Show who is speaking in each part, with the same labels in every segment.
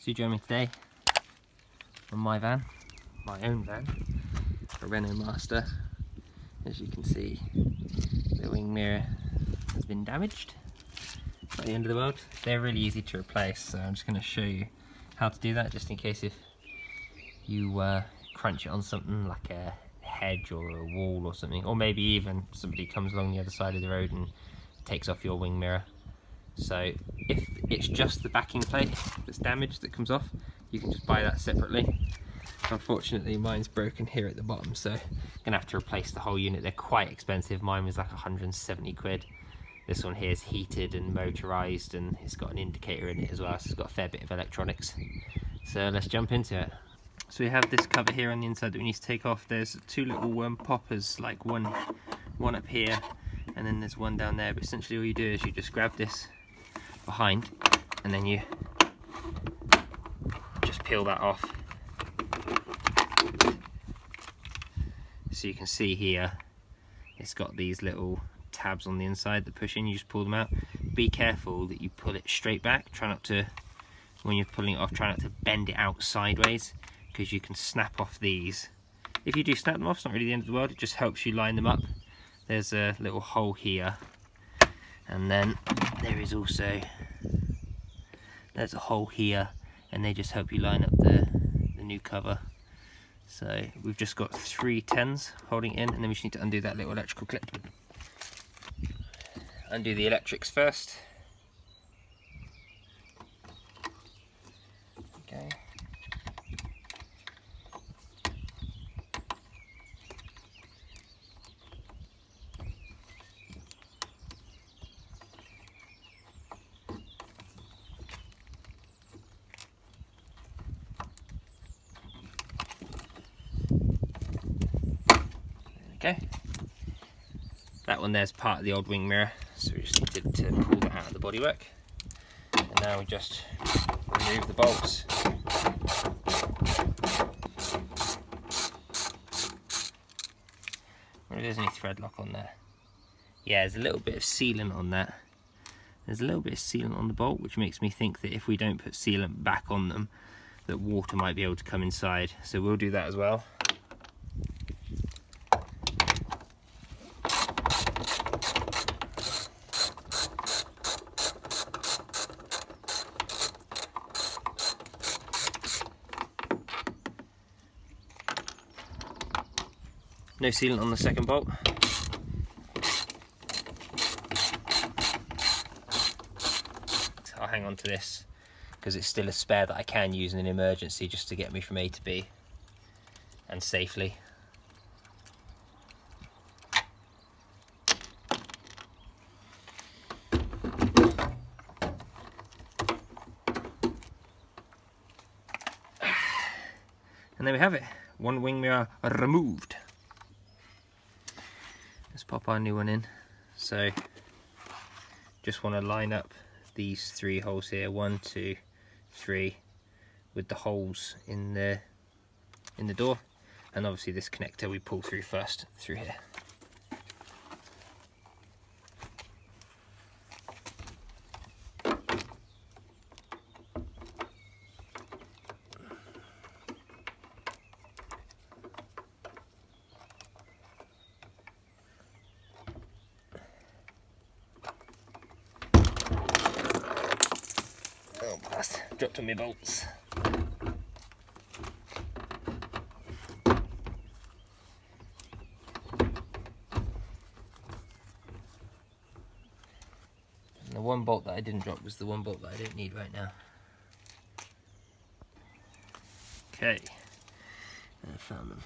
Speaker 1: So you join me today on my van, my own van, a Renault Master. As you can see, the wing mirror has been damaged. It's not the end of the world. They're really easy to replace, so I'm just going to show you how to do that, just in case if you crunch it on something like a hedge or a wall or something, or maybe even somebody comes along the other side of the road and takes off your wing mirror. So if it's just the backing plate that's damaged that comes off, you can just buy that separately. Unfortunately mine's broken here at the bottom, so I'm gonna have to replace the whole unit. They're quite expensive. Mine was like 170 quid. This one here is heated and motorized, and it's got an indicator in it as well, so it's got a fair bit of electronics. So let's jump into it. So we have this cover here on the inside that we need to take off. There's two little poppers, like one up here and then there's one down there, but essentially all you do is you just grab this behind and then you just peel that off. So you can see here it's got these little tabs on the inside that push in. You just pull them out. Be careful that you pull it straight back. Try not to, when you're pulling it off, try not to bend it out sideways, because you can snap off these. If you do snap them off, it's not really the end of the world. It just helps you line them up. There's a little hole here, and then there is also, there's a hole here, and they just help you line up the new cover. So we've just got 3 10s holding it in, and then we just need to undo that little electrical clip. Undo the electrics first. Okay. Okay, that one there's part of the old wing mirror, so we just needed to pull that out of the bodywork. And now we just remove the bolts. Well, there's any thread lock on there. Yeah, there's a little bit of sealant on that. There's a little bit of sealant on the bolt, which makes me think that if we don't put sealant back on them, that water might be able to come inside. So we'll do that as well. No sealant on the second bolt. I'll hang on to this because it's still a spare that I can use in an emergency, just to get me from A to B and safely. And there we have it, one wing mirror removed. Let's pop our new one in. So just want to line up these 3 holes here, 1, 2, 3, with the holes in the door, and obviously this connector we pull through first through here. Oh, blast, dropped on my bolts. And the one bolt that I didn't drop was the one bolt that I don't need right now. Okay, I found them.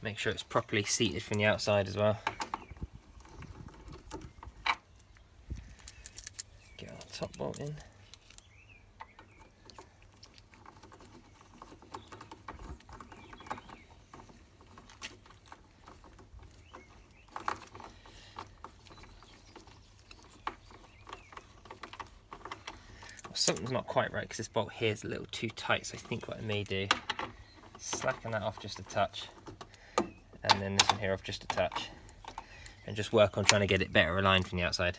Speaker 1: Make sure it's properly seated from the outside as well. Get our top bolt in. something's not quite right because this bolt here is a little too tight, so I think what I may do is slacken that off just a touch, and then this one here off just a touch, and just work on trying to get it better aligned from the outside.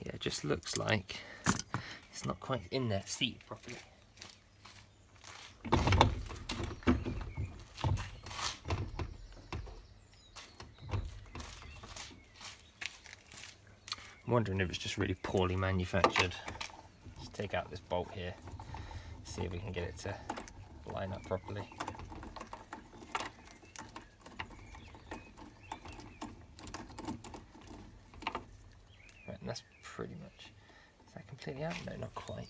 Speaker 1: Yeah, it just looks like it's not quite in there seated properly. I'm wondering if it's just really poorly manufactured. Let's take out this bolt here, see if we can get it to line up properly. Right, and that's pretty much, is that completely out? No, not quite.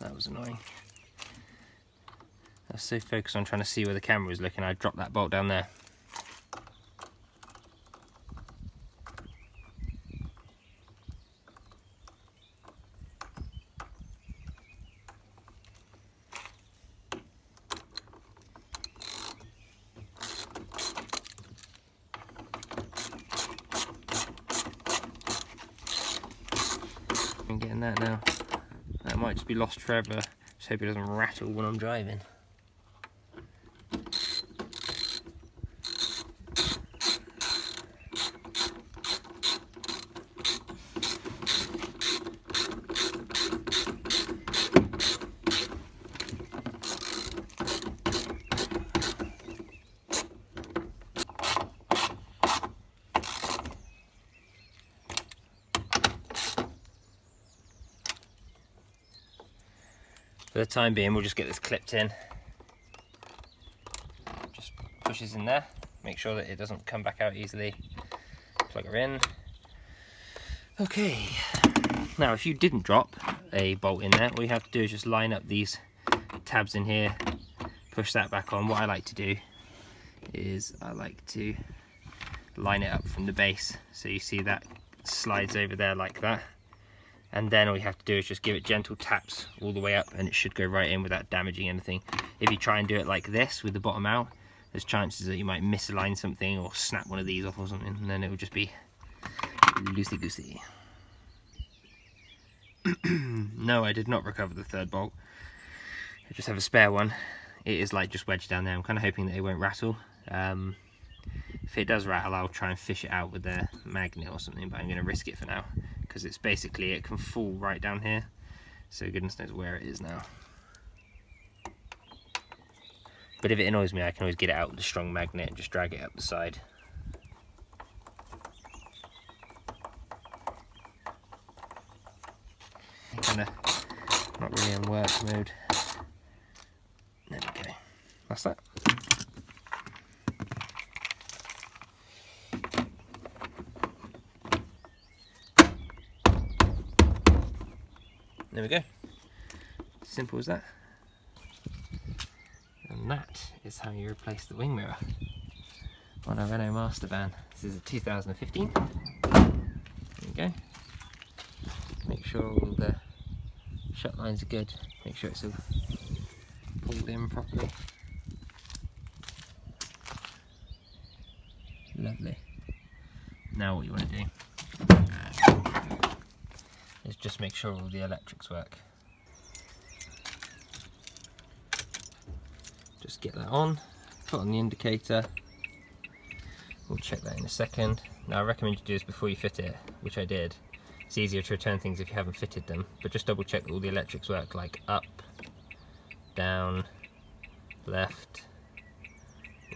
Speaker 1: That was annoying. I was so focused on trying to see where the camera was looking, I dropped that bolt down there. I'm getting that now. That might just be lost forever. Just hope it doesn't rattle when I'm driving. For the time being, we'll just get this clipped in. Just pushes in there, make sure that it doesn't come back out easily. Plug her in. Okay, now if you didn't drop a bolt in there, all you have to do is just line up these tabs in here, push that back on. What I like to do is I like to line it up from the base, so you see that slides over there like that. And then all you have to do is just give it gentle taps all the way up, and it should go right in without damaging anything. If you try and do it like this with the bottom out, there's chances that you might misalign something or snap one of these off or something, and then it will just be loosey-goosey. No, I did not recover the third bolt. I just have a spare one. It is like just wedged down there. I'm kind of hoping that it won't rattle. If it does rattle, I'll try and fish it out with a magnet or something, but I'm going to risk it for now, because it's basically, it can fall right down here, so goodness knows where it is now. But if it annoys me, I can always get it out with a strong magnet and just drag it up the side. Kind of not really in work mode. There we go. That's that. There we go. Simple as that. And that is how you replace the wing mirror on a Renault Master van. This is a 2015. There we go. Make sure all the shut lines are good. Make sure it's all pulled in properly. Lovely. Now what you want to do is just make sure all the electrics work. Just get that on, put on the indicator. We'll check that in a second. Now I recommend you do this before you fit it, which I did. It's easier to return things if you haven't fitted them, but just double check that all the electrics work, like up, down, left,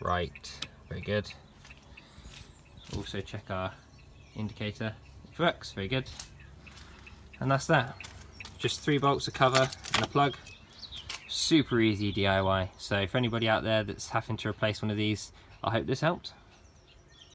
Speaker 1: right. Very good. Also check our indicator, make works, very good. And that's that. Just 3 bolts, a cover and a plug. Super easy DIY. So for anybody out there that's having to replace one of these, I hope this helped.